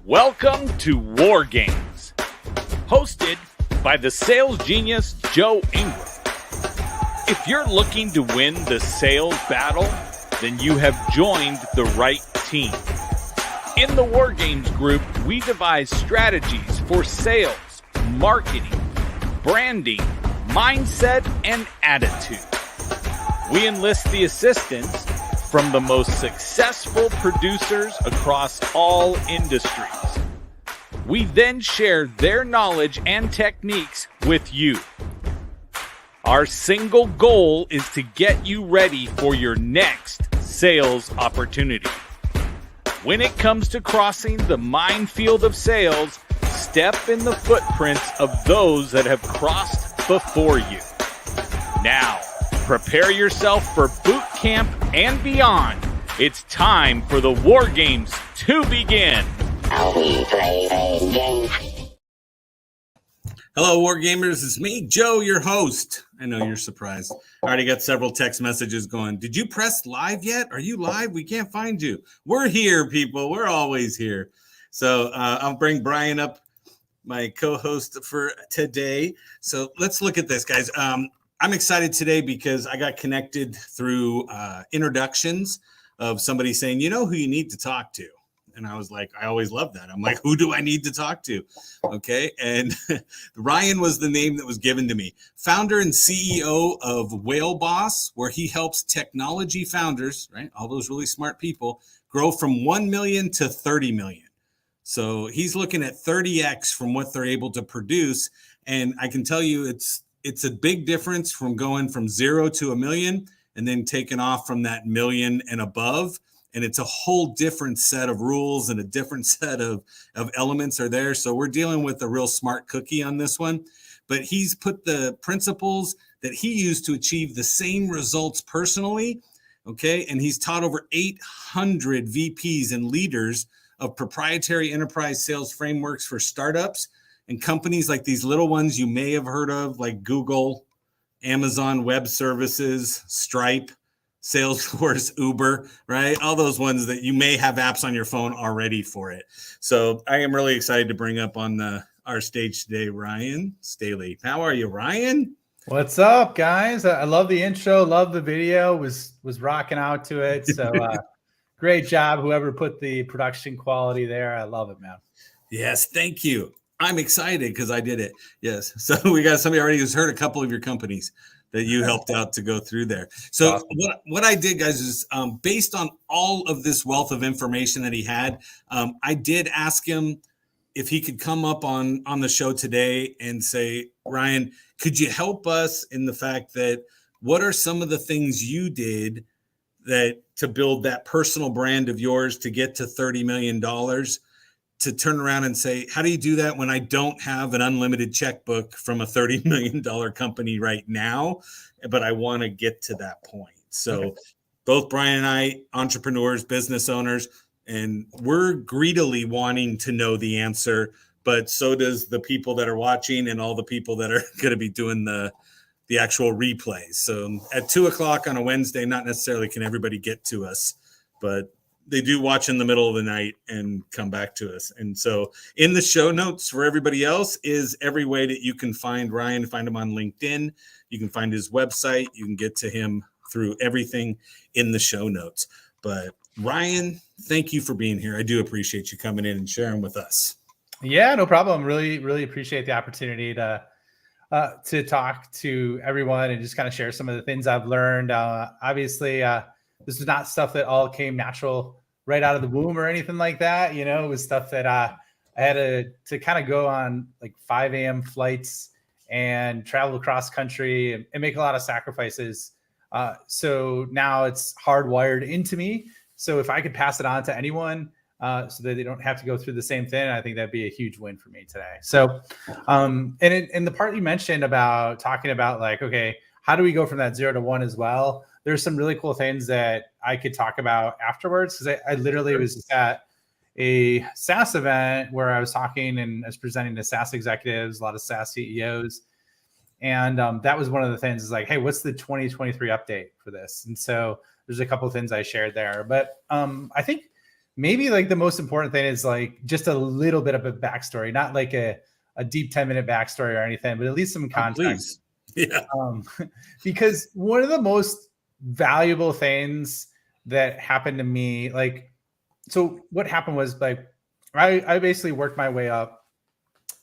Welcome to War Games, hosted by the sales genius Joe Ingram. If you're looking to win the sales battle, then you have joined the right team. In the War Games group, we devise strategies for sales, marketing, branding, mindset, and attitude. We enlist the assistance from the most successful producers across all industries. We then share their knowledge and techniques with you. Our single goal is to get you ready for your next sales opportunity. When it comes to crossing the minefield of sales, step in the footprints of those that have crossed before you. Now, prepare yourself for boot camp and beyond. It's time for the War Games to begin. Are we playing games? Hello, War Gamers. It's me, Joe, your host. I know you're surprised. I already got several text messages going, did you press live yet? Are you live? We can't find you. We're here, people. We're always here. So I'll bring Brian up, my co-host for today. So let's look at this, guys. I'm excited today because I got connected through introductions of somebody saying, you know who you need to talk to. And I was like, I always love that. I'm like, who do I need to talk to? Okay. And Ryan was the name that was given to me. Founder and CEO of Whale Boss, where he helps technology founders, right? All those really smart people grow from 1 million to 30 million. So he's looking at 30x from what they're able to produce. And I can tell you it's a big difference from going from 0 to 1 million and then taking off from that million and above. And it's a whole different set of rules and a different set of elements are there. So we're dealing with a real smart cookie on this one. But he's put the principles that he used to achieve the same results personally. Okay. And he's taught over 800 VPs and leaders of proprietary enterprise sales frameworks for startups and companies like these little ones you may have heard of, like Google, Amazon Web Services, Stripe, Salesforce, Uber, right? All those ones that you may have apps on your phone already for it. So I am really excited to bring up on our stage today, Ryan Staley. How are you, Ryan? What's up, guys? I love the intro, love the video, was rocking out to it. So great job, whoever put the production quality there. I love it, man. Yes, thank you. I'm excited because I did it. Yes. So we got somebody already who's heard a couple of your companies that you helped out to go through there. So awesome. What I did, guys, is based on all of this wealth of information that he had, I did ask him if he could come up on the show today and say, Ryan, could you help us in the fact that what are some of the things you did that to build that personal brand of yours to get to $30 million, to turn around and say, how do you do that when I don't have an unlimited checkbook from a $30 million company right now, but I want to get to that point? So okay. Both Brian and I, entrepreneurs, business owners, and we're greedily wanting to know the answer, but so does the people that are watching and all the people that are going to be doing the actual replays. So at 2:00 on a Wednesday, not necessarily can everybody get to us, but they do watch in the middle of the night and come back to us. And so in the show notes for everybody else is every way that you can find Ryan, find him on LinkedIn. You can find his website. You can get to him through everything in the show notes. But Ryan, thank you for being here. I do appreciate you coming in and sharing with us. Yeah, no problem. Really, really appreciate the opportunity to talk to everyone and just kind of share some of the things I've learned. Obviously, this is not stuff that all came natural right out of the womb or anything like that. You know, it was stuff that I had to kind of go on like 5 a.m. flights and travel across country and make a lot of sacrifices. So now it's hardwired into me. So if I could pass it on to anyone so that they don't have to go through the same thing, I think that'd be a huge win for me today. So and in the part you mentioned about talking about like, okay, how do we go from that 0 to 1 as well? There's some really cool things that I could talk about afterwards because I literally was just at a SaaS event where I was talking and I was presenting to SaaS executives, a lot of SaaS CEOs. And that was one of the things is like, hey, what's the 2023 update for this? And so there's a couple of things I shared there. But I think maybe like the most important thing is like just a little bit of a backstory, not like a deep 10-minute backstory or anything, but at least some context. Yeah. Because one of the most valuable things that happened to me, like, so what happened was like, I basically worked my way up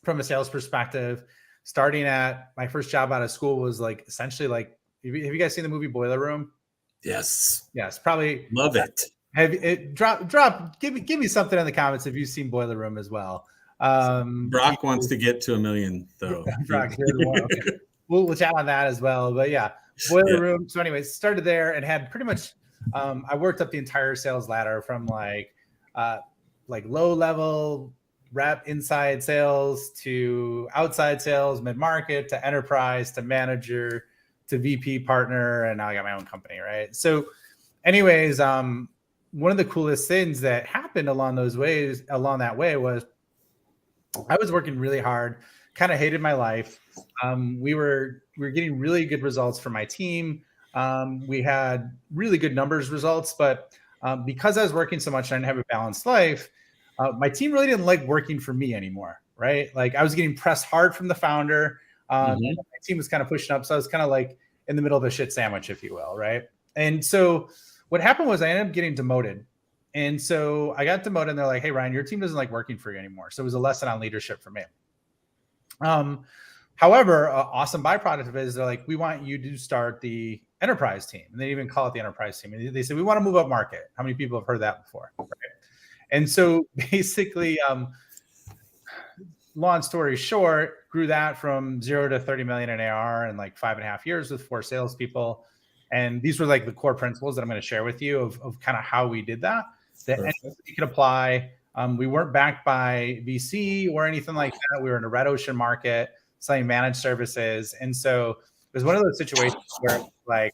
from a sales perspective, starting at my first job out of school was like, essentially like, have you guys seen the movie Boiler Room? Yes. Yes, probably. Love it. Have it give me something in the comments if you've seen Boiler Room as well. Brock wants to get to 1 million though. Brock, okay. We'll chat on that as well. But yeah, Boiler Room. So anyways, started there and had pretty much I worked up the entire sales ladder from like low level rep inside sales to outside sales, mid-market to enterprise to manager to VP partner, and now I got my own company, right? So anyways, one of the coolest things that happened along that way was I was working really hard, kind of hated my life. We were getting really good results for my team. We had really good numbers results, but because I was working so much and I didn't have a balanced life, my team really didn't like working for me anymore, right? Like I was getting pressed hard from the founder. My team was kind of pushing up. So I was kind of like in the middle of a shit sandwich, if you will, right? And so what happened was I ended up getting demoted. And so I got demoted and they're like, hey, Ryan, your team doesn't like working for you anymore. So it was a lesson on leadership for me. However, awesome byproduct of it is they're like, we want you to start the enterprise team. And they even call it the enterprise team. And they said, we want to move up market. How many people have heard that before? Right? And so basically, long story short, grew that from 0 to 30 million in AR in like 5.5 years with 4 salespeople. And these were like the core principles that I'm going to share with you of kind of how we did that you can apply. We weren't backed by VC or anything like that. We were in a red ocean market selling managed services. And so it was one of those situations where like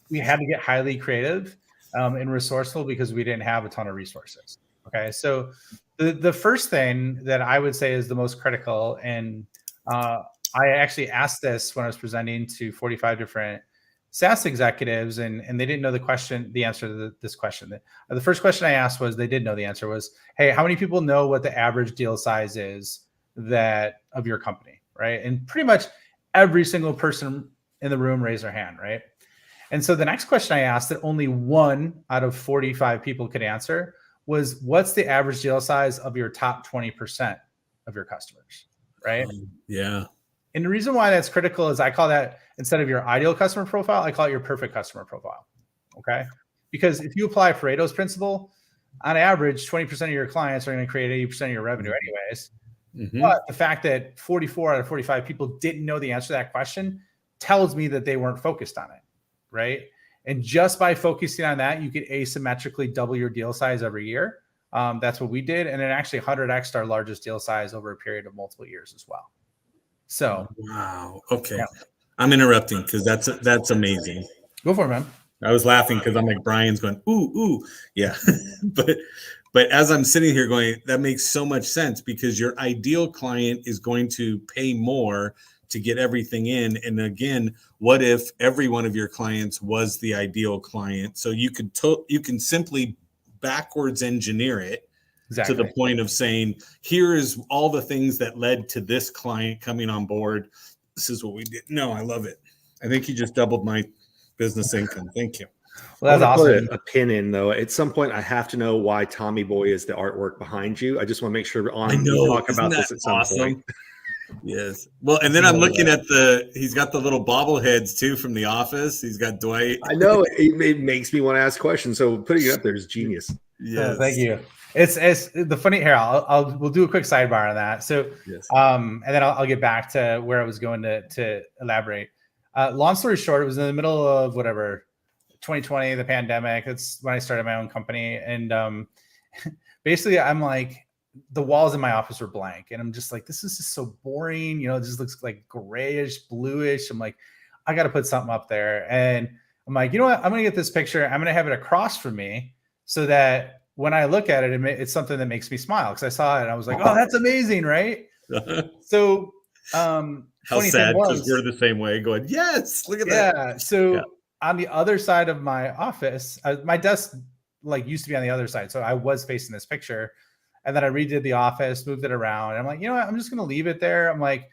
we had to get highly creative and resourceful because we didn't have a ton of resources. Okay. So the first thing that I would say is the most critical, and I actually asked this when I was presenting to 45 different SaaS executives, and they didn't know the answer to this question. The first question I asked was, they did know the answer was, hey, how many people know what the average deal size is of your company, right? And pretty much every single person in the room raised their hand, right? And so the next question I asked that only 1 out of 45 people could answer was, what's the average deal size of your top 20% of your customers, right? Yeah. And the reason why that's critical is I call that, instead of your ideal customer profile, I call it your perfect customer profile, okay? Because if you apply Pareto's principle, on average, 20% of your clients are going to create 80% of your revenue anyways. But the fact that 44 out of 45 people didn't know the answer to that question tells me that they weren't focused on it, right? And just by focusing on that, you could asymmetrically double your deal size every year. That's what we did. And it actually 100x'd our largest deal size over a period of multiple years as well. So, wow. Okay. Yeah. I'm interrupting because that's amazing. Go for it, man. I was laughing because I'm like, Brian's going, ooh. Yeah. But as I'm sitting here going, that makes so much sense, because your ideal client is going to pay more to get everything in. And again, what if every one of your clients was the ideal client? So you can simply backwards engineer it. Exactly. To the point of saying, here is all the things that led to this client coming on board. This is what we did. No, I love it. I think you just doubled my business income. Thank you. Well, that's awesome. Put a pin in, though. At some point, I have to know why Tommy Boy is the artwork behind you. I just want to make sure we talk about this at some point. Yes. Well, and then I'm looking at he's got the little bobbleheads too from The Office. He's got Dwight. I know. It makes me want to ask questions. So putting it up there is genius. Yes. Thank you. It's the funny here. We'll do a quick sidebar on that. So, yes. And then I'll get back to where I was going to elaborate. Long story short, it was in the middle of 2020, the pandemic. That's when I started my own company. And basically I'm like, the walls in my office were blank. And I'm just like, this is just so boring. It just looks like grayish, bluish. I'm like, I got to put something up there. And I'm like, you know what? I'm going to get this picture. I'm going to have it across from me so that when I look at it, it's something that makes me smile. Because I saw it and I was like, oh, that's amazing, right? So how sad, because we're the same way, going, yes, look at that. Yeah. So on the other side of my office, my desk like used to be on the other side. So I was facing this picture, and then I redid the office, moved it around. And I'm like, you know what? I'm just going to leave it there. I'm like,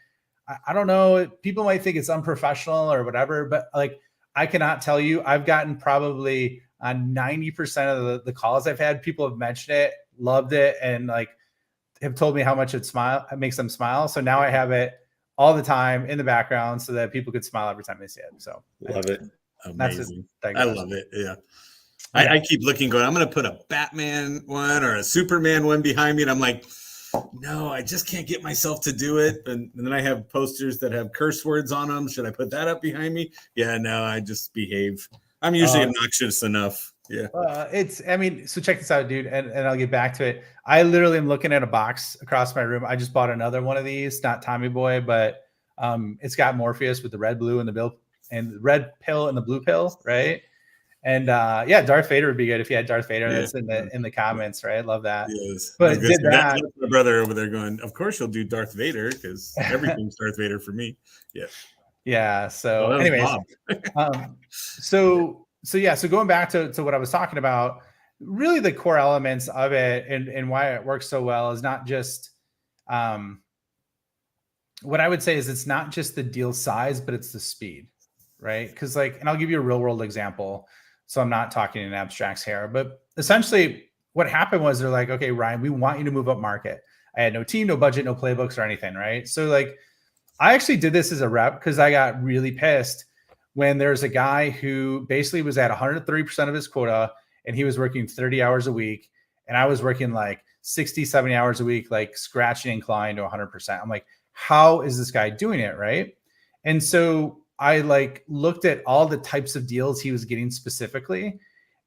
I don't know. People might think it's unprofessional or whatever, but like, I cannot tell you, I've gotten probably 90% of the calls I've had. People have mentioned it, loved it, and like have told me how much it makes them smile. So now I have it all the time in the background so that people could smile every time they see it. So love it. Amazing. I love it. Yeah. I keep looking, going, I'm going to put a Batman one or a Superman one behind me. And I'm like, no, I just can't get myself to do it. And then I have posters that have curse words on them. Should I put that up behind me? Yeah, no, I just behave. I'm usually obnoxious enough. Yeah. So check this out, dude. And I'll get back to it. I literally am looking at a box across my room. I just bought another one of these, not Tommy Boy, but it's got Morpheus with the red, blue, and the red pill and the blue pill, right? And Darth Vader would be good if you had Darth Vader. That's in the comments, right? Love that. Yes. But did that. That's my brother over there going, of course you'll do Darth Vader because everything's Darth Vader for me. Yeah. Yeah. So anyways, so going back to what I was talking about, really the core elements of it and why it works so well is not just what I would say is it's not just the deal size, but it's the speed, right? Because and I'll give you a real world example. So I'm not talking in abstracts here, but essentially what happened was they're like, okay, Ryan, we want you to move up market. I had no team, no budget, no playbooks or anything, right? So I actually did this as a rep because I got really pissed when there's a guy who basically was at 130% of his quota and he was working 30 hours a week. And I was working 60, 70 hours a week, scratching and clawing to 100%. I'm like, how is this guy doing it? Right. And so I looked at all the types of deals he was getting specifically,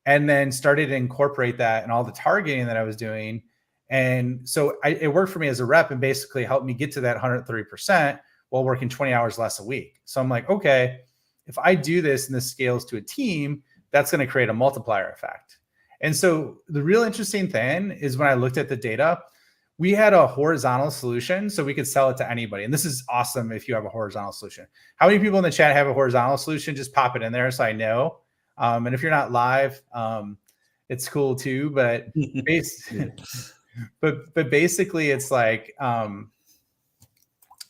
and then started to incorporate that in all the targeting that I was doing. And so it worked for me as a rep and basically helped me get to that 130% while working 20 hours less a week. So I'm like, okay, if I do this and this scales to a team, that's going to create a multiplier effect. And so the real interesting thing is when I looked at the data, we had a horizontal solution so we could sell it to anybody. And this is awesome if you have a horizontal solution. How many people in the chat have a horizontal solution? Just pop it in there so I know. And if you're not live, it's cool too. But but basically it's the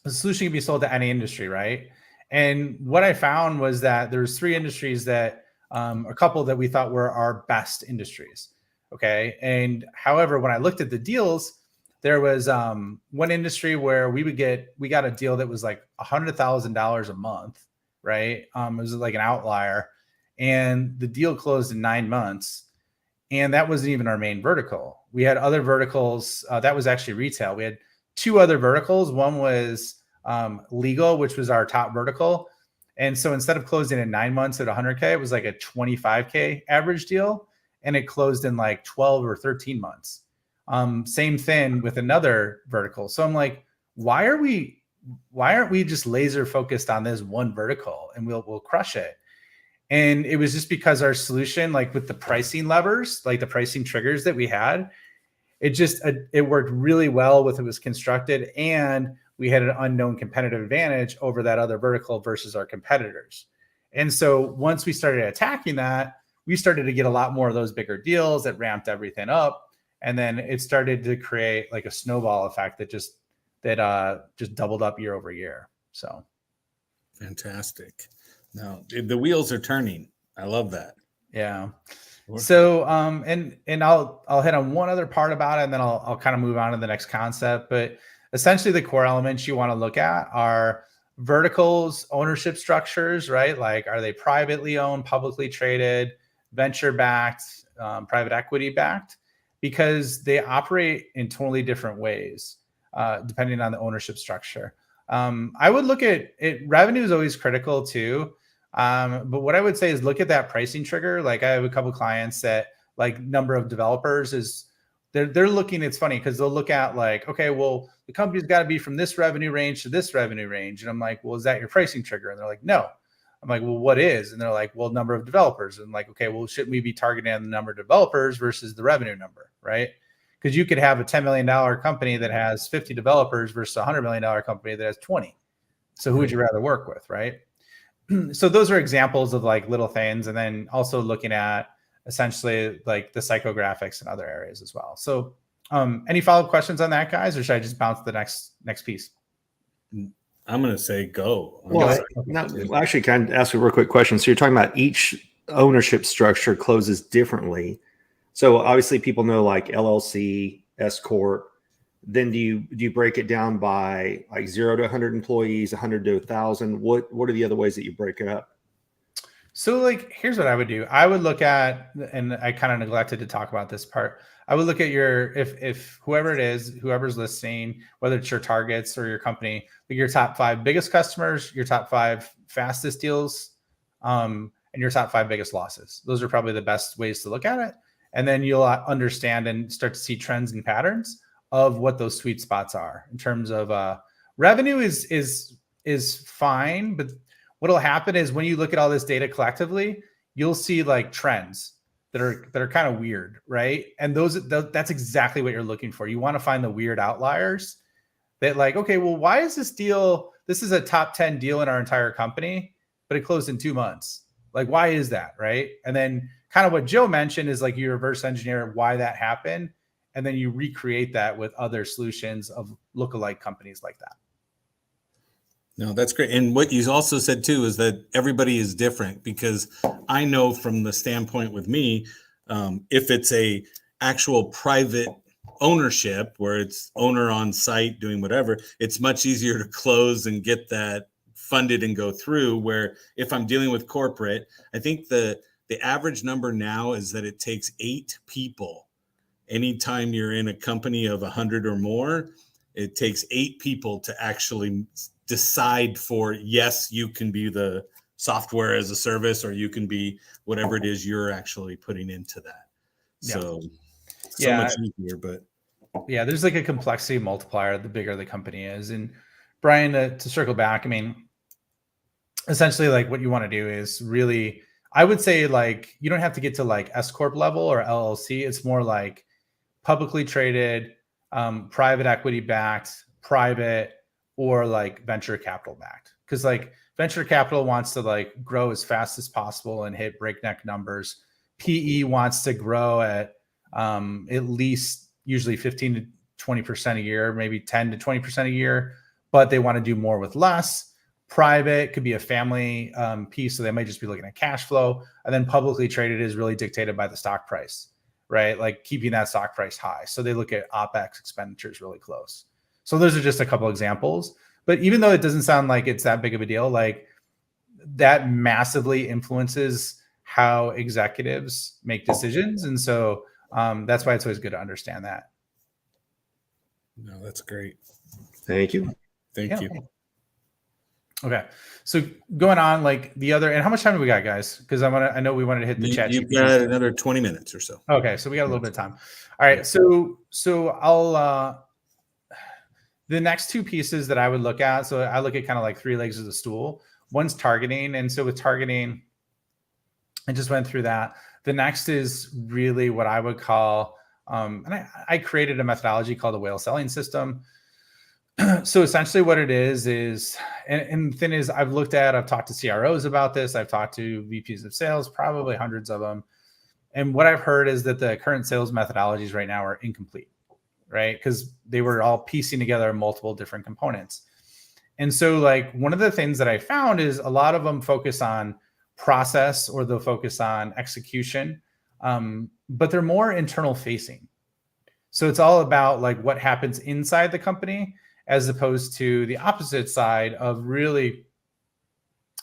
solution can be sold to any industry, right? And what I found was that there's 3 industries that a couple that we thought were our best industries. Okay. And however, when I looked at the deals, there was one industry where we got a deal that was $100,000 a month, right? It was an outlier, and the deal closed in 9 months, and that wasn't even our main vertical. We had other verticals. That was actually retail. We had 2 other verticals. One was legal, which was our top vertical, and so instead of closing in 9 months at 100K, it was a 25K average deal, and it closed in 12 or 13 months. Same thing with another vertical. So I'm like, why aren't we just laser focused on this one vertical and we'll crush it? And it was just because our solution, with the pricing levers, the pricing triggers that we had, it worked really well with it was constructed, and we had an unknown competitive advantage over that other vertical versus our competitors. And so once we started attacking that, we started to get a lot more of those bigger deals that ramped everything up. And then it started to create a snowball effect that just doubled up year over year. So fantastic. Now the wheels are turning. I love that. Yeah. So and I'll hit on one other part about it, and then I'll kind of move on to the next concept. But essentially the core elements you want to look at are verticals, ownership structures, right? Are they privately owned, publicly traded, venture backed, private equity backed? Because they operate in totally different ways, depending on the ownership structure. I would look at it. Revenue is always critical too. But what I would say is look at that pricing trigger. I have a couple clients that number of developers is they're looking, it's funny because they'll look at okay, well, the company's got to be from this revenue range to this revenue range. And I'm like, well, is that your pricing trigger? And they're like, no. I'm like, well, what is? And they're like, well, number of developers. And okay, well, shouldn't we be targeting on the number of developers versus the revenue number, right? Because you could have a $10 million company that has 50 developers versus a $100 million company that has 20. So who would you rather work with, right? So those are examples of little things. And then also looking at essentially like the psychographics and other areas as well. So any follow-up questions on that, guys, or should I just bounce to the next piece? I'm going to say go. Well, actually, can I ask a real quick question? So you're talking about each ownership structure closes differently. So obviously people know like LLC, S Corp. Then do you break it down by like 0 to 100 employees, 100 to 1,000? What are the other ways that you break it up? So like, here's what I would do. I would look at, and I kind of neglected to talk about this part. I would look at your, if whoever it is, whoever's listening, whether it's your targets or your company, like your top 5 biggest customers, your top 5 fastest deals, and your top 5 biggest losses. Those are probably the best ways to look at it. And then you'll understand and start to see trends and patterns of what those sweet spots are in terms of revenue is fine, but what'll happen is when you look at all this data collectively, you'll see like trends that are kind of weird, right? And that's exactly what you're looking for. You want to find the weird outliers that like, okay, well, why is this deal? This is a top 10 deal in our entire company, but it closed in 2 months. Like, why is that, right? And then kind of what Joe mentioned is like you reverse engineer why that happened, and then you recreate that with other solutions of lookalike companies like that. No, that's great. And what you also said too is that everybody is different, because I know from the standpoint with me, if it's a actual private ownership where it's owner on site doing whatever, it's much easier to close and get that funded and go through. Where if I'm dealing with corporate, I think the average number now is that it takes 8 people. Anytime you're in a company of 100 or more, it takes 8 people to actually decide for, yes, you can be the software as a service, or you can be whatever it is you're actually putting into that. So much easier, but yeah, there's like a complexity multiplier the bigger the company is. And Brian, to circle back, I mean, essentially like what you want to do is really, I would say like, you don't have to get to like S Corp level or LLC. It's more like publicly traded, private equity backed, private, or like venture capital backed. Because like venture capital wants to like grow as fast as possible and hit breakneck numbers. PE wants to grow at least usually 15 to 20% a year, maybe 10 to 20% a year, but they want to do more with less. Private could be a family piece, so they might just be looking at cash flow. And then publicly traded is really dictated by the stock price, right? Like keeping that stock price high. So they look at OpEx expenditures really close. So those are just a couple examples. But even though it doesn't sound like it's that big of a deal, like that massively influences how executives make decisions. And so that's why it's always good to understand that. No, that's great. Thank you. Thank you. Okay. So going on like the other, and how much time do we got, guys? Because I know we wanted to hit the chat. You've got another 20 minutes or so. Okay. So we got a little bit of time. All right. So I'll, the next 2 pieces that I would look at. So I look at kind of like 3 legs of the stool. One's targeting. And so with targeting, I just went through that. The next is really what I would call, and I created a methodology called the whale selling system. So essentially what it is, and the thing is, I've talked to CROs about this. I've talked to VPs of sales, probably hundreds of them. And what I've heard is that the current sales methodologies right now are incomplete, right? Because they were all piecing together multiple different components. And so like one of the things that I found is a lot of them focus on process or they'll focus on execution, but they're more internal facing. So it's all about like what happens inside the company as opposed to the opposite side of really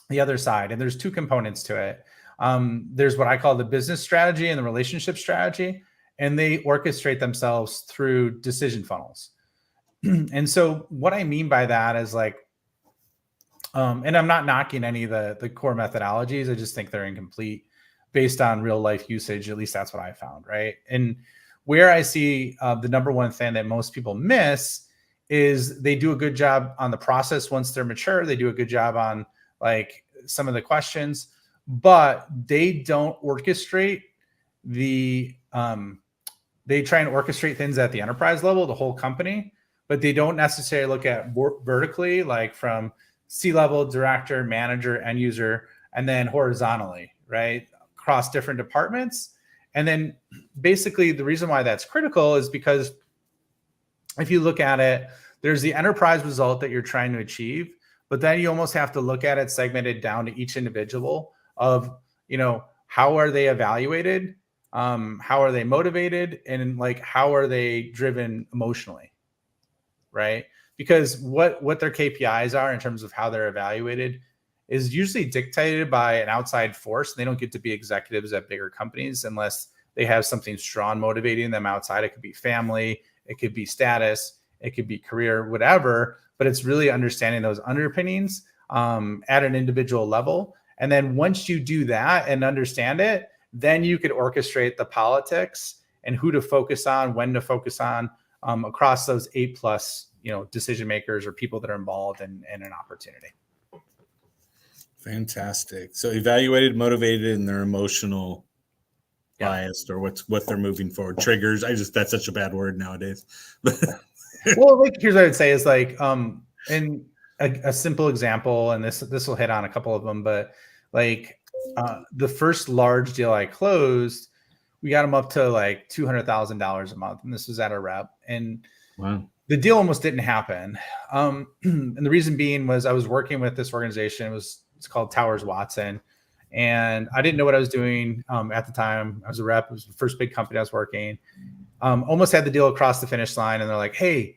the other side. And there's 2 components to it. There's what I call the business strategy and the relationship strategy, and they orchestrate themselves through decision funnels. And so what I mean by that is like, and I'm not knocking any of the core methodologies. I just think they're incomplete based on real life usage. At least that's what I found, right? And where I see the number one thing that most people miss is they do a good job on the process once they're mature. They do a good job on like some of the questions, but they don't orchestrate they try and orchestrate things at the enterprise level, the whole company, but they don't necessarily look at vertically, like from C-level, director, manager, end user, and then horizontally, right? Across different departments. And then basically the reason why that's critical is because if you look at it, there's the enterprise result that you're trying to achieve, but then you almost have to look at it segmented down to each individual of, how are they evaluated? How are they motivated? And like, how are they driven emotionally? Right? Because what their KPIs are in terms of how they're evaluated is usually dictated by an outside force. They don't get to be executives at bigger companies unless they have something strong motivating them outside. It could be family, it could be status, it could be career, whatever, but it's really understanding those underpinnings at an individual level. And then once you do that and understand it, then you could orchestrate the politics and who to focus on, when to focus on across those 8+ decision makers or people that are involved in an opportunity. Fantastic. So evaluated, motivated, and their emotional biased, or what they're moving forward. Triggers. That's such a bad word nowadays. Well, like, here's what I would say is like, in a simple example, and this will hit on a couple of them, but like the first large deal I closed, we got them up to like $200,000 a month, and this was at a rep, and wow. The deal almost didn't happen. And the reason being was I was working with this organization. It's called Towers Watson. And I didn't know what I was doing at the time. I was a rep. It was the first big company I was working. Almost had the deal across the finish line. And they're like, hey,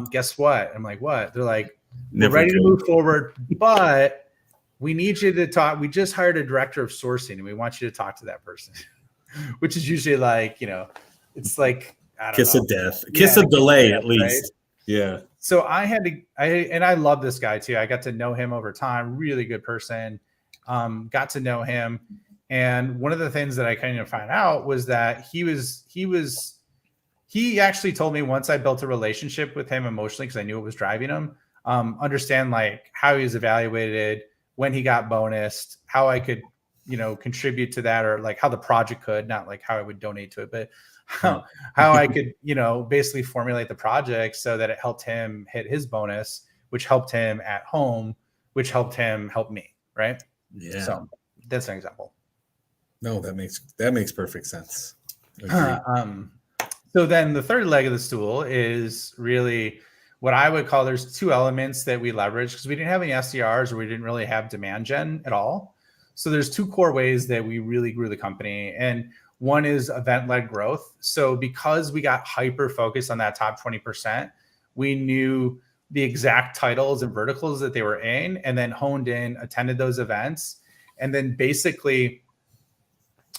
guess what? I'm like, what? They're like, we're ready to move forward, but we need you to talk. We just hired a director of sourcing and we want you to talk to that person, which is usually like, it's like, I don't kiss know. of death, kiss of delay, at least. Right? Yeah. So I love this guy too. I got to know him over time. Really good person. Got to know him. And one of the things that I kind of found out was that he actually told me once I built a relationship with him emotionally, because I knew it was driving him, understand like how he was evaluated, when he got bonused, how I could, contribute to that, or like how the project could, not like how I would donate to it, but how I could, basically formulate the project so that it helped him hit his bonus, which helped him at home, which helped him help me. Right. Yeah. So that's an example. No, that makes perfect sense. So then the third leg of the stool is really what I would call, there's two elements that we leverage because we didn't have any SDRs or we didn't really have demand gen at all. So there's two core ways that we really grew the company. And one is event-led growth. So because we got hyper focused on that top 20%, we knew the exact titles and verticals that they were in, and then honed in, attended those events, and then basically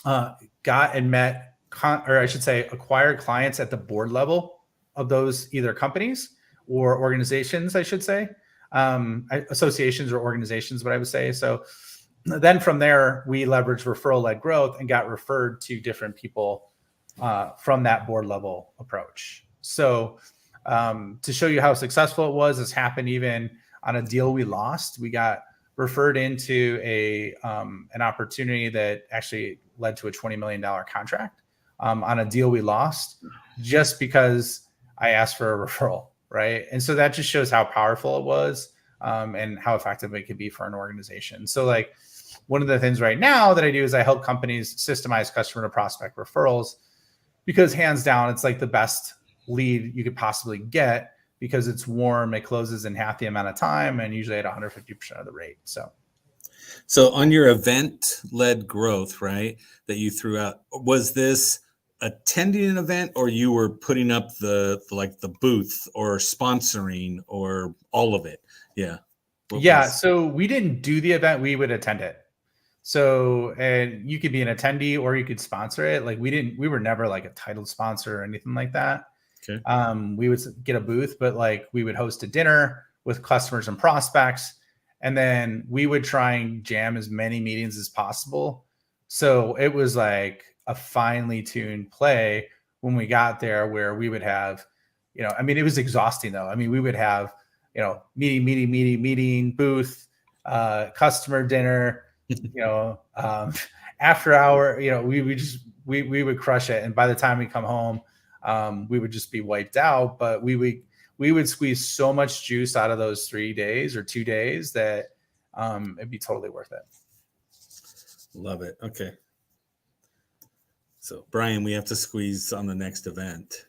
got and met, acquired clients at the board level of those either companies or organizations, I should say, associations or organizations, what I would say. So then from there, we leveraged referral-led growth and got referred to different people from that board level approach. So to show you how successful it was, this happened even on a deal we lost. We got referred into an opportunity that actually led to a $20 million contract on a deal we lost just because I asked for a referral, right? And so that just shows how powerful it was and how effective it could be for an organization. So like, one of the things right now that I do is I help companies systemize customer to prospect referrals, because hands down, it's like the best lead you could possibly get because it's warm, it closes in half the amount of time, and usually at 150% of the rate. So on your event-led growth, right, that you threw out, was this attending an event, or you were putting up the booth or sponsoring or all of it? Yeah. So we didn't do the event, we would attend it. So, and you could be an attendee or you could sponsor it. Like we were never like a titled sponsor or anything like that. Okay. We would get a booth, but like we would host a dinner with customers and prospects, and then we would try and jam as many meetings as possible. So it was like a finely tuned play when we got there, where we would have, it was exhausting though. We would have, meeting, booth, customer dinner, after hour, we would crush it. And by the time we come home, we would just be wiped out, but we would squeeze so much juice out of those 3 days or 2 days that it'd be totally worth it. Love it. Okay. So Brian, we have to squeeze on the next event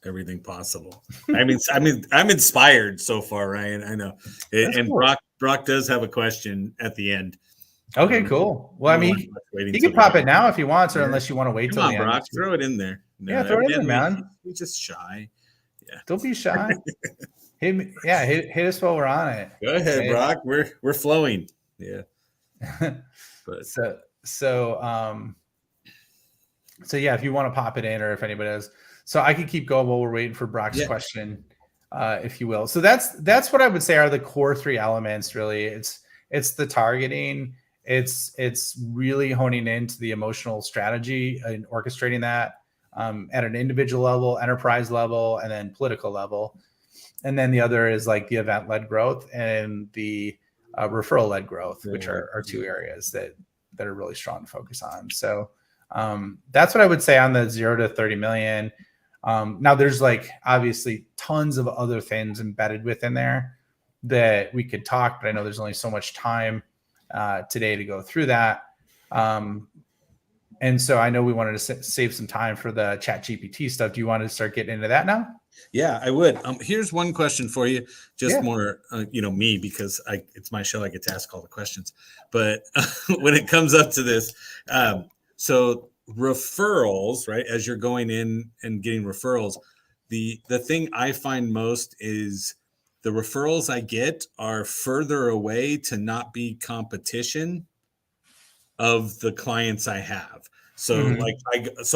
everything possible. I'm inspired so far, Ryan. I know. And cool. Brock does have a question at the end. Okay, cool. Well, I mean, he can pop it now if he wants, or unless you want to wait till the end. Brock, throw it in there. No, yeah, throw it in there, man. He's just shy. Yeah. Don't be shy. hit us while we're on it. Go ahead, okay. Brock. We're flowing. Yeah. But so yeah, if you want to pop it in, or if anybody does, so I can keep going while we're waiting for Brock's question, if you will. So that's what I would say are the core 3 elements. Really, it's the targeting. It's really honing into the emotional strategy and orchestrating that at an individual level, enterprise level, and then political level. And then the other is like the event-led growth and the referral-led growth, which are 2 areas that are really strong to focus on. So that's what I would say on the 0 to 30 million. Now there's like obviously tons of other things embedded within there that we could talk, but I know there's only so much time today to go through that. And so I know we wanted to save some time for the ChatGPT stuff. Do you want to start getting into that now? Yeah, I would. Here's one question for you, just more, me, because it's my show. I get to ask all the questions. But when it comes up to this, so referrals, right? As you're going in and getting referrals, the thing I find most is the referrals I get are further away to not be competition of the clients I have. So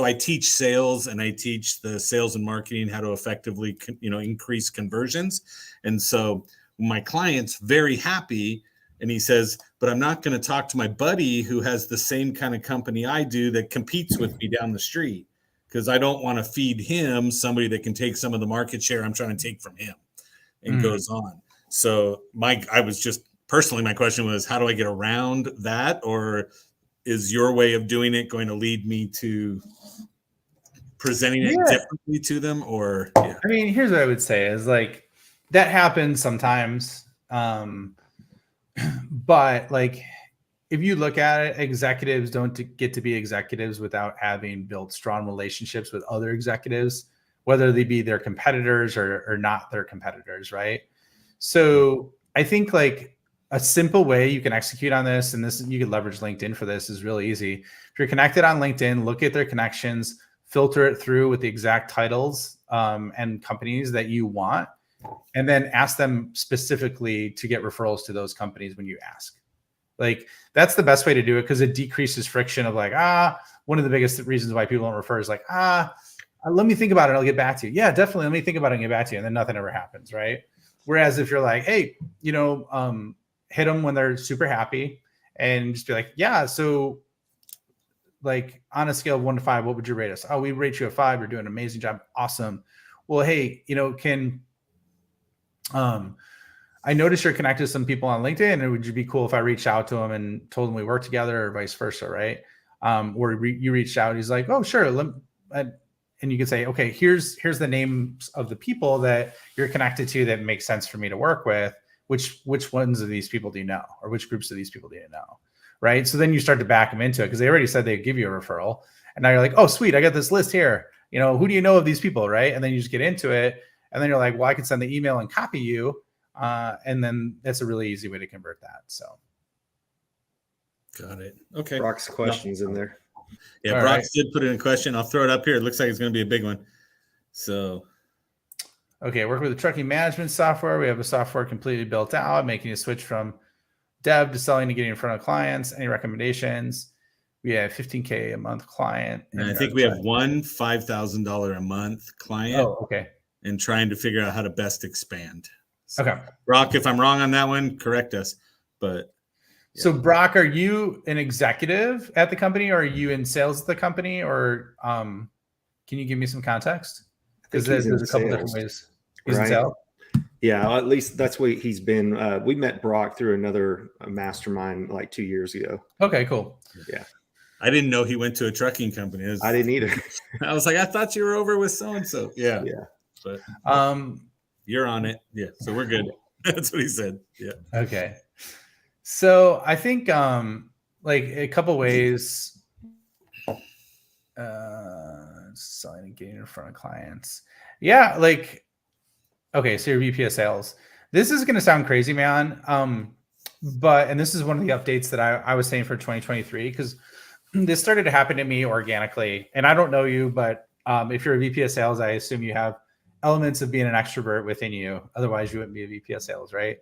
I teach sales, and I teach the sales and marketing how to effectively, increase conversions. And so my client's very happy, and he says, but I'm not going to talk to my buddy who has the same kind of company I do that competes with me down the street, because I don't want to feed him somebody that can take some of the market share I'm trying to take from him, and goes on. So my question was, how do I get around that? Or is your way of doing it going to lead me to presenting it differently to them? Or I mean, here's what I would say is like that happens sometimes. But like if you look at it, executives don't get to be executives without having built strong relationships with other executives, whether they be their competitors or not their competitors, right? So I think like a simple way you can execute on this, and this you can leverage LinkedIn for this, is really easy. If you're connected on LinkedIn, look at their connections, filter it through with the exact titles and companies that you want, and then ask them specifically to get referrals to those companies when you ask. Like that's the best way to do it, because it decreases friction of like, one of the biggest reasons why people don't refer is like, let me think about it, I'll get back to you. Yeah, definitely. Let me think about it and get back to you. And then nothing ever happens, right? Whereas if you're like, hey, hit them when they're super happy and just be like, yeah, so like on a scale of 1 to 5, what would you rate us? Oh, we rate you a 5. You're doing an amazing job. Awesome. Well, hey, I noticed you're connected to some people on LinkedIn, and would you be cool if I reached out to them and told them we work together, or vice versa, right? Or you reached out, he's like, oh, sure. And you can say, okay, here's the names of the people that you're connected to that makes sense for me to work with. Which ones of these people do you know? Or which groups of these people do you know? Right. So then you start to back them into it, because they already said they'd give you a referral. And now you're like, oh, sweet, I got this list here. Who do you know of these people? Right. And then you just get into it. And then you're like, well, I can send the email and copy you. And then that's a really easy way to convert that. So. Got it. Okay. Brock's questions in there. Yeah. All Brock did put in a question. I'll throw it up here. It looks like it's going to be a big one. So. Okay, work with the trucking management software. We have a software completely built out, making a switch from dev to selling to getting in front of clients. Any recommendations? We have $15K a month client. And I think we have one $5,000 a month client. Oh, okay. And trying to figure out how to best expand. So, okay. Brock, if I'm wrong on that one, correct us. But yeah. So Brock, are you an executive at the company, or are you in sales at the company, or can you give me some context? Because there's a couple different ways. He's in sales? Yeah, at least that's what he's been. We met Brock through another mastermind like 2 years ago. Okay, cool. Yeah. I didn't know he went to a trucking company. I didn't either. I was like, I thought you were over with so-and-so. Yeah. Yeah. But you're on it. Yeah. So we're good. That's what he said. Yeah. Okay. So I think like a couple ways selling and getting in front of clients. Yeah, like, okay, so your VP of sales. This is going to sound crazy, man. And this is one of the updates that I was saying for 2023, because this started to happen to me organically. And I don't know you, but if you're a VP of sales, I assume you have elements of being an extrovert within you. Otherwise, you wouldn't be a VP of sales, right?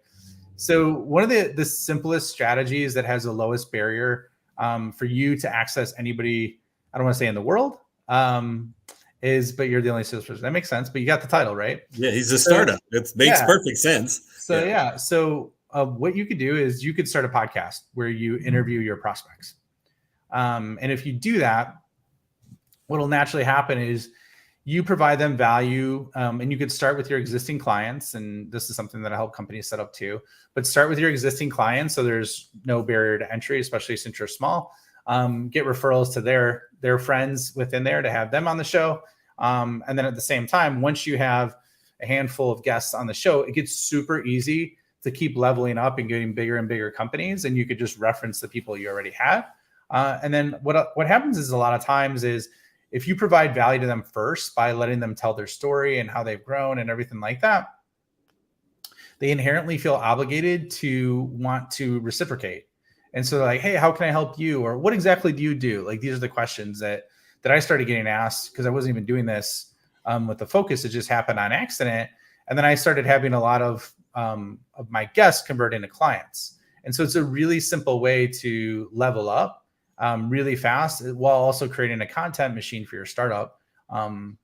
So one of the simplest strategies that has the lowest barrier for you to access anybody, I don't want to say in the world, but you're the only salesperson. That makes sense, but you got the title, right? Yeah, he's a startup. It makes perfect sense. So So what you could do is you could start a podcast where you interview your prospects. And if you do that, what will naturally happen is you provide them value, and you could start with your existing clients. And this is something that I help companies set up too, but start with your existing clients. So there's no barrier to entry, especially since you're small. Get referrals to their friends within there to have them on the show. And then at the same time, once you have a handful of guests on the show, it gets super easy to keep leveling up and getting bigger and bigger companies. And you could just reference the people you already have. And then what happens is a lot of times is if you provide value to them first by letting them tell their story and how they've grown and everything like that, they inherently feel obligated to want to reciprocate. And so they're like, hey, how can I help you? Or what exactly do you do? Like, these are the questions that I started getting asked, because I wasn't even doing this with the focus. It just happened on accident. And then I started having a lot of my guests convert into clients. And so it's a really simple way to level up really fast, while also creating a content machine for your startup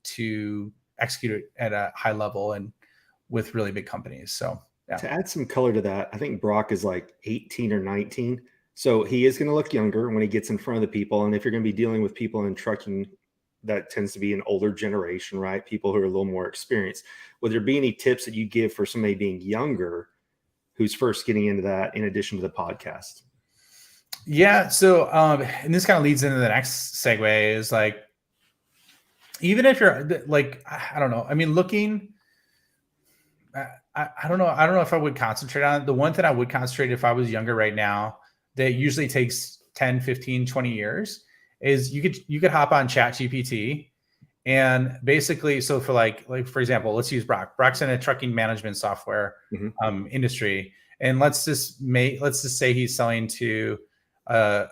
to execute it at a high level and with really big companies. So yeah. To add some color to that, I think Brock is like 18 or 19. So he is going to look younger when he gets in front of the people. And if you're going to be dealing with people in trucking, that tends to be an older generation, right? People who are a little more experienced. Would there be any tips that you give for somebody being younger who's first getting into that in addition to the podcast? Yeah. So, and this kind of leads into the next segue is like, even if you're like, I don't know. I mean, I don't know. I don't know if I would concentrate on it. The one thing I would concentrate if I was younger right now, that usually takes 10, 15, 20 years, is you could hop on ChatGPT and basically, so for like for example, let's use Brock. Brock's in a trucking management software industry, and let's just say he's selling to a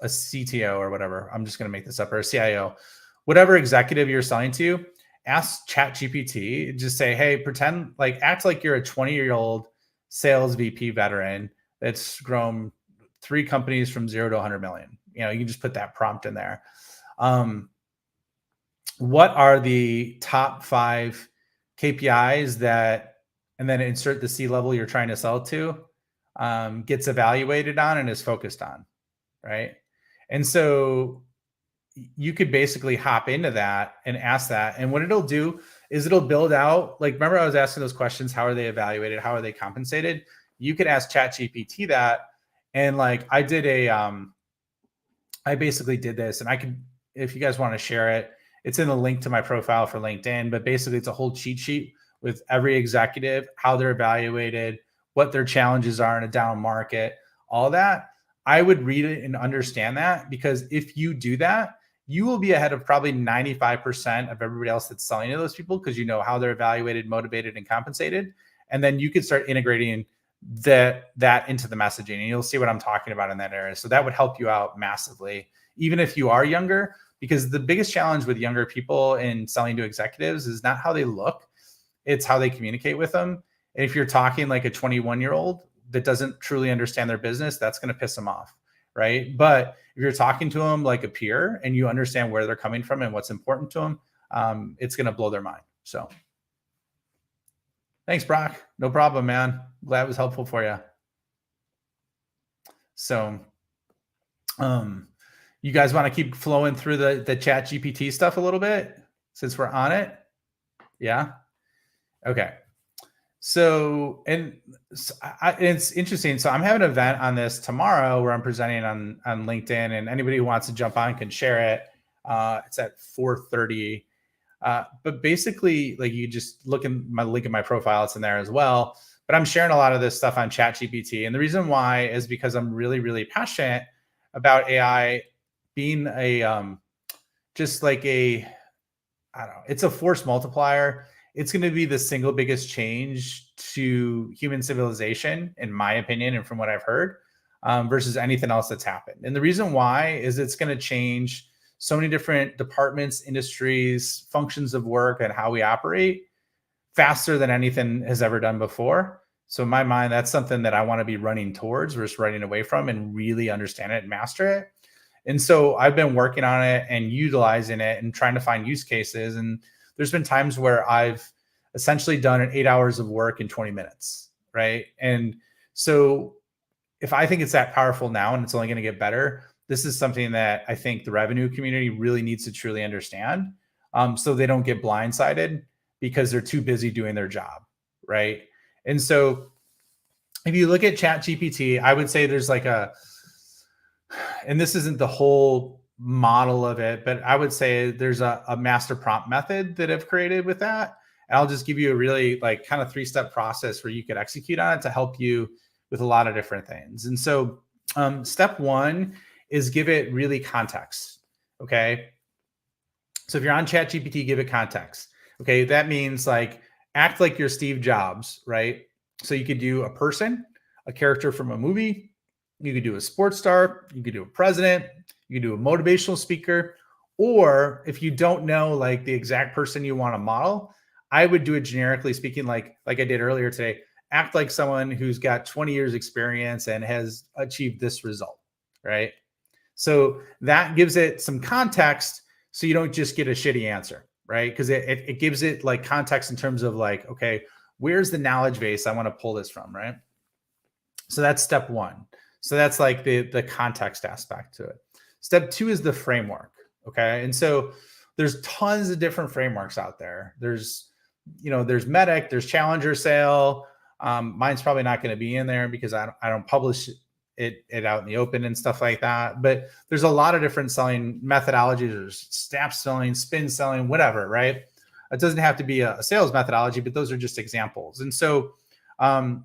CTO or whatever. I'm just going to make this up, or a CIO, whatever executive you're selling to. Ask ChatGPT, just say, hey, act like you're a 20-year-old sales VP veteran that's grown 3 companies from 0 to 100 million. You can just put that prompt in there. What are the top 5 KPIs and then insert the C-level you're trying to sell to, gets evaluated on and is focused on, right? And so you could basically hop into that and ask that. And what it'll do is it'll build out, like, remember I was asking those questions, how are they evaluated? How are they compensated? You could ask ChatGPT that. And like I basically did this, and I could, if you guys want to share it, it's in the link to my profile for LinkedIn, but basically it's a whole cheat sheet with every executive, how they're evaluated, what their challenges are in a down market, all that. I would read it and understand that, because if you do that, you will be ahead of probably 95% of everybody else that's selling to those people, because you know how they're evaluated, motivated, and compensated. And then you could start integrating that into the messaging, and you'll see what I'm talking about in that area. So that would help you out massively, even if you are younger, because the biggest challenge with younger people in selling to executives is not how they look, it's how they communicate with them. And if you're talking like a 21-year-old that doesn't truly understand their business, that's going to piss them off, right? But if you're talking to them like a peer and you understand where they're coming from and what's important to them, it's going to blow their mind. So thanks, Brock. No problem, man. Glad it was helpful for you. So you guys want to keep flowing through the chat GPT stuff a little bit since we're on it? Yeah. Okay. So, it's interesting. So I'm having an event on this tomorrow where I'm presenting on LinkedIn, and anybody who wants to jump on can share it. It's at 4:30. But basically, like, you just look in my link in my profile, it's in there as well. But I'm sharing a lot of this stuff on ChatGPT. And the reason why is because I'm really, really passionate about AI being a just like a, I don't know, it's a force multiplier. It's going to be the single biggest change to human civilization, in my opinion, and from what I've heard, versus anything else that's happened. And the reason why is it's going to change so many different departments, industries, functions of work, and how we operate faster than anything has ever done before. So in my mind, that's something that I want to be running towards versus running away from, and really understand it and master it. And so I've been working on it and utilizing it and trying to find use cases. And there's been times where I've essentially done 8 hours of work in 20 minutes, right? And so if I think it's that powerful now and it's only going to get better, this is something that I think the revenue community really needs to truly understand, so they don't get blindsided because they're too busy doing their job, right? And so if you look at ChatGPT, I would say there's like and this isn't the whole model of it, but I would say there's a master prompt method that I've created with that. And I'll just give you a really like kind of 3-step process where you could execute on it to help you with a lot of different things. And so step 1 is give it really context. Okay. So if you're on ChatGPT, give it context. Okay. That means like act like you're Steve Jobs, right? So you could do a person, a character from a movie. You could do a sports star. You could do a president. You could do a motivational speaker. Or if you don't know like the exact person you want to model, I would do it generically speaking, like I did earlier today. Act like someone who's got 20 years experience and has achieved this result, right? So that gives it some context so you don't just get a shitty answer, right? Because it gives it like context in terms of like, okay, where's the knowledge base I want to pull this from, right? So that's step 1. So that's like the context aspect to it. Step 2 is the framework, okay? And so there's tons of different frameworks out there. There's Medic, there's Challenger Sale. Mine's probably not going to be in there because I don't publish it out in the open and stuff like that. But there's a lot of different selling methodologies. There's snap selling, spin selling, whatever, right? It doesn't have to be a sales methodology, but those are just examples. And so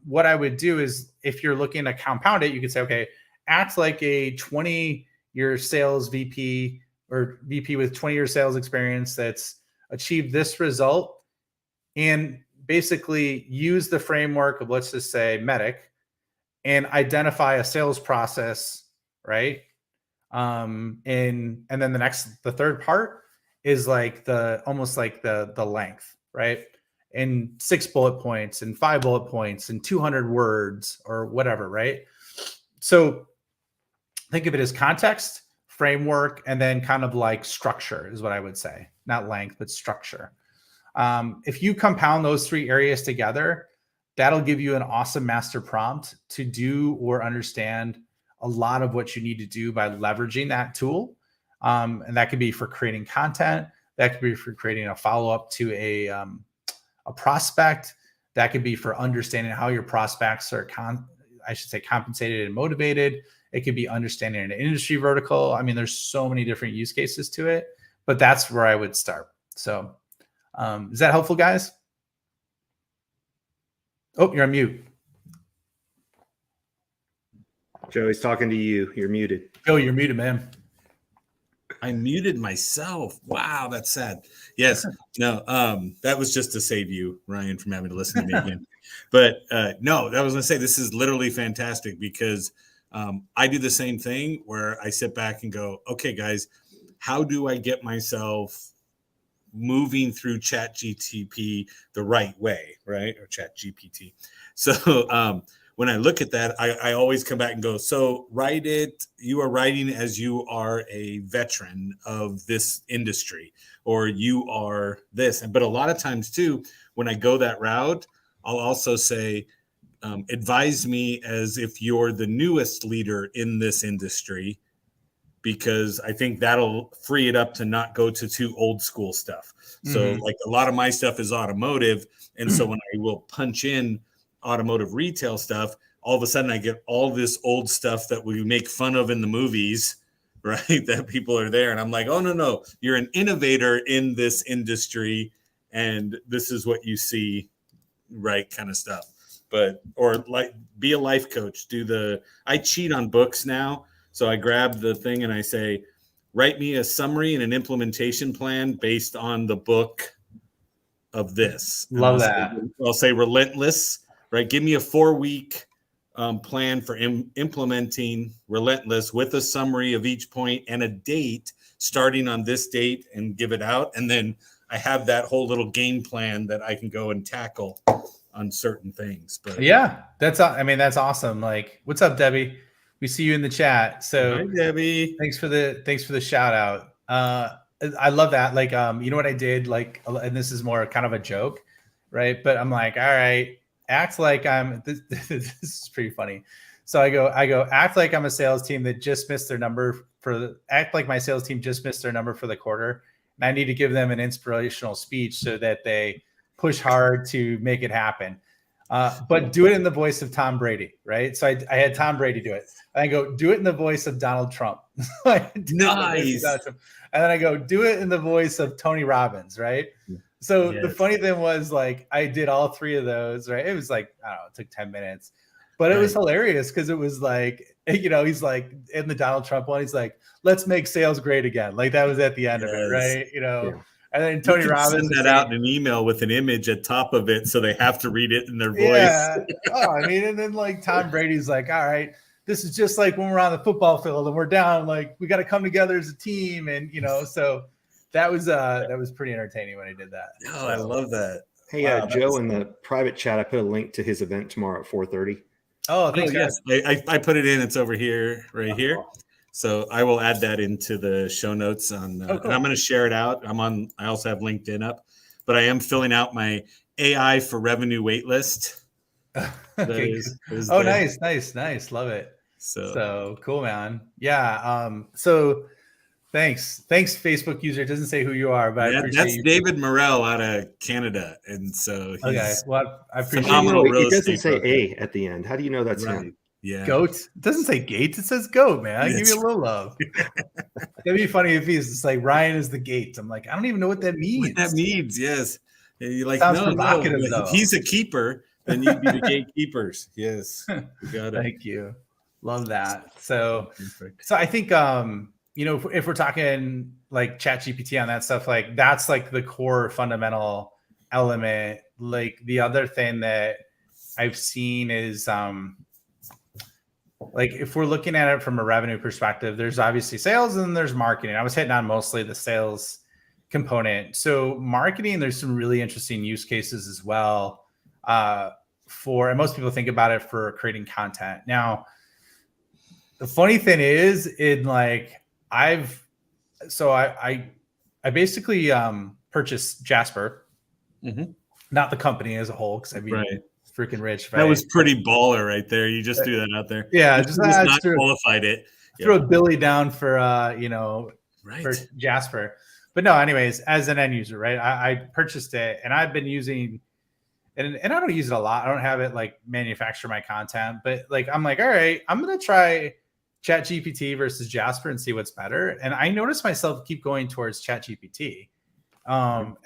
what I would do is if you're looking to compound it, you could say, okay, act like a 20-year sales VP or VP with 20-year sales experience that's achieved this result, and basically use the framework of, let's just say, Medic, and identify a sales process, right? And then the third part is like almost like the length, right? And 6 bullet points and 5 bullet points and 200 words or whatever, right? So think of it as context, framework, and then kind of like structure is what I would say. Not length, but structure. If you compound those 3 areas together, that'll give you an awesome master prompt to do or understand a lot of what you need to do by leveraging that tool. And that could be for creating content. That could be for creating a follow-up to a prospect. That could be for understanding how your prospects are compensated and motivated. It could be understanding an industry vertical. I mean, there's so many different use cases to it, but that's where I would start. So is that helpful, guys? Oh, you're on mute. Joe, he's talking to you. You're muted. Joe, you're muted, man. I muted myself. Wow, that's sad. Yes. No, that was just to save you, Ryan, from having to listen to me again. But no, I was going to say, this is literally fantastic because I do the same thing where I sit back and go, okay, guys, how do I get myself moving through ChatGPT the right way, right? Or ChatGPT. So when I look at that, I always come back and go, so write it. You are writing as you are a veteran of this industry, or you are this. But a lot of times too, when I go that route, I'll also say, advise me as if you're the newest leader in this industry, because I think that'll free it up to not go to too old school stuff. So like a lot of my stuff is automotive. And so when I will punch in automotive retail stuff, all of a sudden I get all this old stuff that we make fun of in the movies, right? That people are there. And I'm like, oh, no, you're an innovator in this industry. And this is what you see, right? Kind of stuff. But, or like be a life coach, I cheat on books now. So I grab the thing and I say, write me a summary and an implementation plan based on the book of this. And Love that. I'll say Relentless, right? Give me a 4-week plan for implementing Relentless with a summary of each point and a date starting on this date, and give it out. And then I have that whole little game plan that I can go and tackle on certain things. But yeah, that's awesome. Like, what's up, Debbie? We see you in the chat. So hi, Debbie. Thanks for the shout out. I love that. Like, you know what I did? Like, and this is more kind of a joke, right? But I'm like, all right, act like I'm. This is pretty funny. So I go, act like I'm a sales team that just missed their number act like my sales team just missed their number for the quarter, and I need to give them an inspirational speech so that they push hard to make it happen. But do it in the voice of Tom Brady, right? So I had Tom Brady do it. I go, do it in the voice of Donald Trump. Nice. And then I go, do it in the voice of Tony Robbins, right? So the funny thing was, like, I did all 3 of those, right? It was like, I don't know, it took 10 minutes. But it was hilarious because it was like, you know, he's like, in the Donald Trump one, he's like, let's make sales great again. Like, that was at the end of it, right? You know, and then Tony Robbins send that out in an email with an image at top of it, so they have to read it in their voice. Yeah. Oh, I mean, and then like Tom Brady's like, all right, this is just like when we're on the football field and we're down, like we got to come together as a team. And, you know, so that was pretty entertaining when he did that. Oh, I love that. Hey, Joe, in the private chat, I put a link to his event tomorrow at 4:30. Oh, thanks, yes. I put it in. It's over here, right here. So I will add that into the show notes on, cool. and I'm going to share it out. I also have LinkedIn up, but I am filling out my AI for revenue wait list. Okay. Is oh, there. Nice. Love it. So cool, man. Yeah. So thanks, Facebook user. It doesn't say who you are, but I appreciate that's you. David Morrell out of Canada. And so he's okay. Well, I appreciate phenomenal. It doesn't say A at the end. How do you know that's him? Yeah. Goat. It doesn't say Gates. It says Goat, man. I give you a little love. That'd be funny if he's just like, Ryan is the Gate. I'm like, I don't even know what that means. What that means, yes. And you're like, Sounds no, provocative, if though. he's a keeper, then you'd be the gatekeepers. Yes. You got it. Thank you. Love that. So Perfect. I think, you know, if we're talking like ChatGPT on that stuff, like that's like the core fundamental element. Like the other thing that I've seen is, like if we're looking at it from a revenue perspective, there's obviously sales and there's marketing. I was hitting on mostly the sales component. So marketing, there's some really interesting use cases as well and most people think about it for creating content. Now, the funny thing is, I basically purchased Jasper, not the company as a whole, because I'd be freaking rich. That was pretty baller right there. You just threw that out there. Yeah, just not qualified it. Threw a Billy down for for Jasper. But no, anyways, as an end user, right? I purchased it and I've been using, and I don't use it a lot. I don't have it like manufacture my content, but like I'm like, all right, I'm gonna try ChatGPT versus Jasper and see what's better. And I noticed myself keep going towards ChatGPT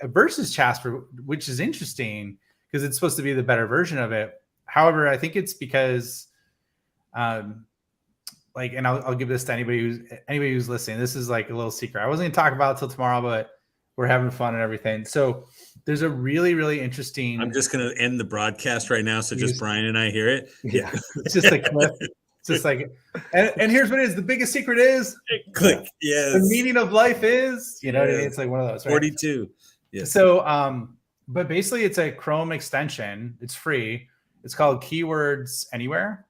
versus Jasper, which is interesting because it's supposed to be the better version of it. However, I think it's because and I'll give this to anybody who's listening. This is like a little secret. I wasn't gonna talk about it till tomorrow, but we're having fun and everything. So there's a really, really interesting. I'm just gonna end the broadcast right now, so just Brian and I hear it. Yeah, it's just like it's just like, and here's what it is. The biggest secret is click. Yes. The meaning of life is, you know what I mean? It's like one of those. Right? 42. Yes. So but basically it's a Chrome extension. It's free. It's called Keywords Anywhere.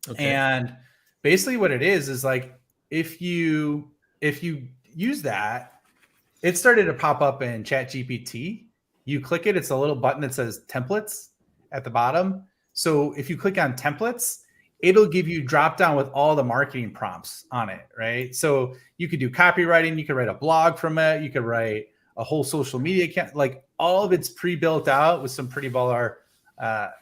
Okay. And basically what it is like if you use that, it started to pop up in ChatGPT. You click it, it's a little button that says templates at the bottom. So if you click on templates, it'll give you drop down with all the marketing prompts on it, right? So you could do copywriting, you could write a blog from it, you could write a whole social media account, like all of it's pre-built out with some pretty baller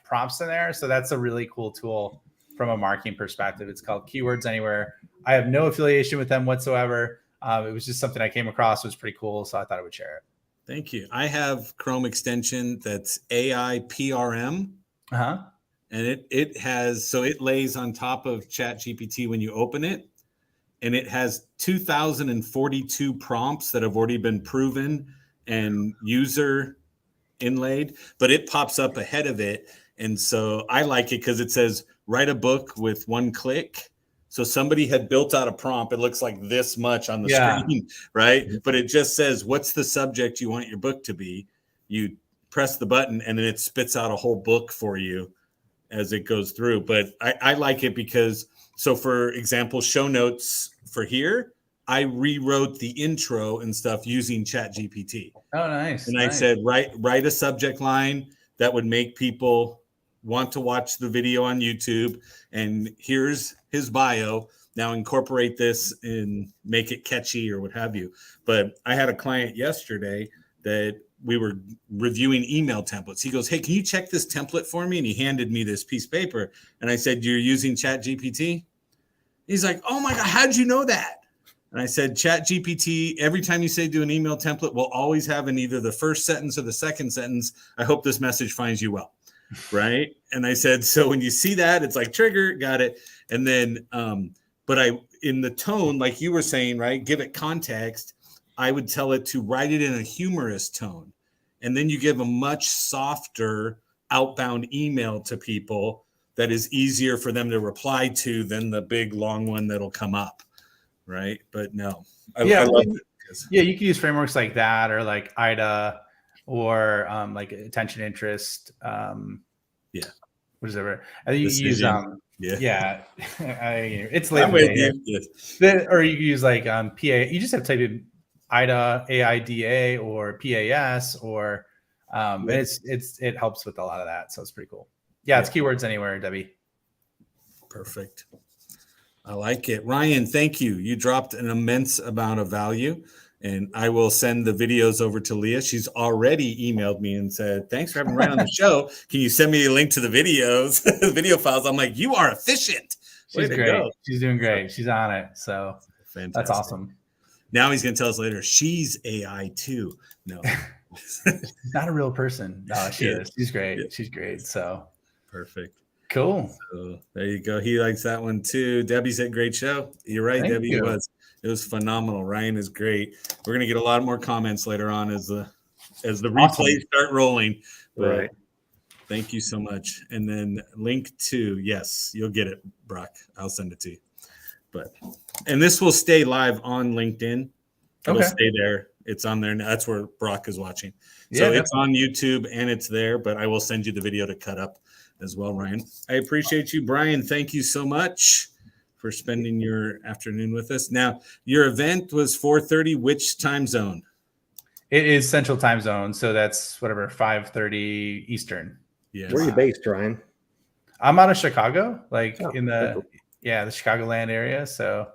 prompts in there. So that's a really cool tool from a marketing perspective. It's called Keywords Anywhere. I have no affiliation with them whatsoever. It was just something I came across. It was pretty cool. So I thought I would share it. Thank you. I have Chrome extension that's AIPRM. Uh-huh. And it lays on top of ChatGPT when you open it. and it has 2,042 prompts that have already been proven and user inlaid, but it pops up ahead of it. And so I like it because it says write a book with one click. So somebody had built out a prompt. It looks like this much on the screen, right? But it just says, what's the subject you want your book to be? You press the button and then it spits out a whole book for you as it goes through. But I like it because, so for example, show notes for here, I rewrote the intro and stuff using ChatGPT. Oh, nice. And I said, write a subject line that would make people want to watch the video on YouTube. And here's his bio. Now incorporate this and make it catchy or what have you. But I had a client yesterday that we were reviewing email templates. He goes, hey, can you check this template for me? And he handed me this piece of paper. And I said, you're using ChatGPT? He's like, oh my God, how'd you know that? And I said, ChatGPT, every time you say do an email template, will always have in either the first sentence or the second sentence, I hope this message finds you well. Right. And I said, so when you see that, it's like trigger, got it. And then, but in the tone, like you were saying, right, give it context. I would tell it to write it in a humorous tone. And then you give a much softer outbound email to people that is easier for them to reply to than the big long one that'll come up. Right. But no, I love it. Yeah. You can use frameworks like that or like IDA or like attention interest. Whatever. I think you can use it's later. Or you can use like PA. You just have to type in IDA, AIDA, or PAS, or it helps with a lot of that. So it's pretty cool. Yeah, it's keywords anywhere, Debbie. Perfect. I like it. Ryan, thank you. You dropped an immense amount of value. And I will send the videos over to Leah. She's already emailed me and said, thanks for having Ryan on the show. Can you send me a link to the videos, the video files? I'm like, you are efficient. She's great. Go. She's doing great. She's on it. So fantastic. That's awesome. Now he's going to tell us later, she's AI too. No. Not a real person. No, she is. She's great. Yeah. She's great. So perfect. Cool. So there you go. He likes that one too. Debbie said, great show. You're right, Thank Debbie. you. It was phenomenal. Ryan is great. We're going to get a lot more comments later on as the replays start rolling. But right. Thank you so much. And then link to, yes, you'll get it, Brock. I'll send it to you. And this will stay live on LinkedIn. It'll stay there. It's on there now. That's where Brock is watching. So it's on YouTube and it's there, but I will send you the video to cut up as well, Ryan. I appreciate you, Brian. Thank you so much for spending your afternoon with us. Now, your event was 4:30. Which time zone? It is Central Time Zone, so that's whatever 5:30 Eastern. Yes. Where are you based, Ryan? I'm out of Chicago, in the Chicagoland area. So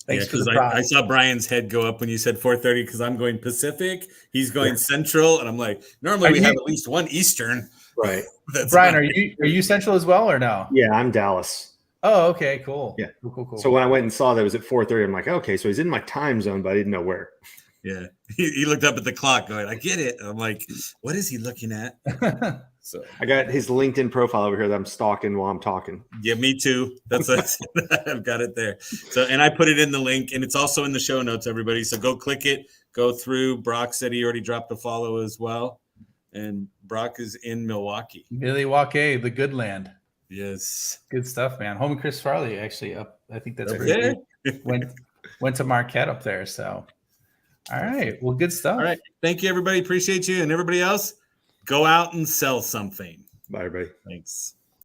thanks for the I saw Brian's head go up when you said 4:30 because I'm going Pacific. He's going Central, and I'm like, normally we have at least one Eastern. Right. Brian, are you Central as well or no? Yeah, I'm Dallas. Oh, okay, cool. Yeah, cool. So when I went and saw that it was at 4:30, I'm like, okay, so he's in my time zone, but I didn't know where. Yeah, he looked up at the clock, going, "I get it." I'm like, "What is he looking at?" So I got his LinkedIn profile over here that I'm stalking while I'm talking. Yeah, me too. I've got it there. So, and I put it in the link, and it's also in the show notes, everybody. So go click it, go through. Brock said he already dropped a follow as well, and Brock is in Milwaukee, the good land. Yes, good stuff, man. Home of Chris Farley, actually. Up, I think that's where he went to Marquette up there. So, all right, well, good stuff. All right, thank you, everybody. Appreciate you, and everybody else. Go out and sell something. Bye, everybody. Thanks.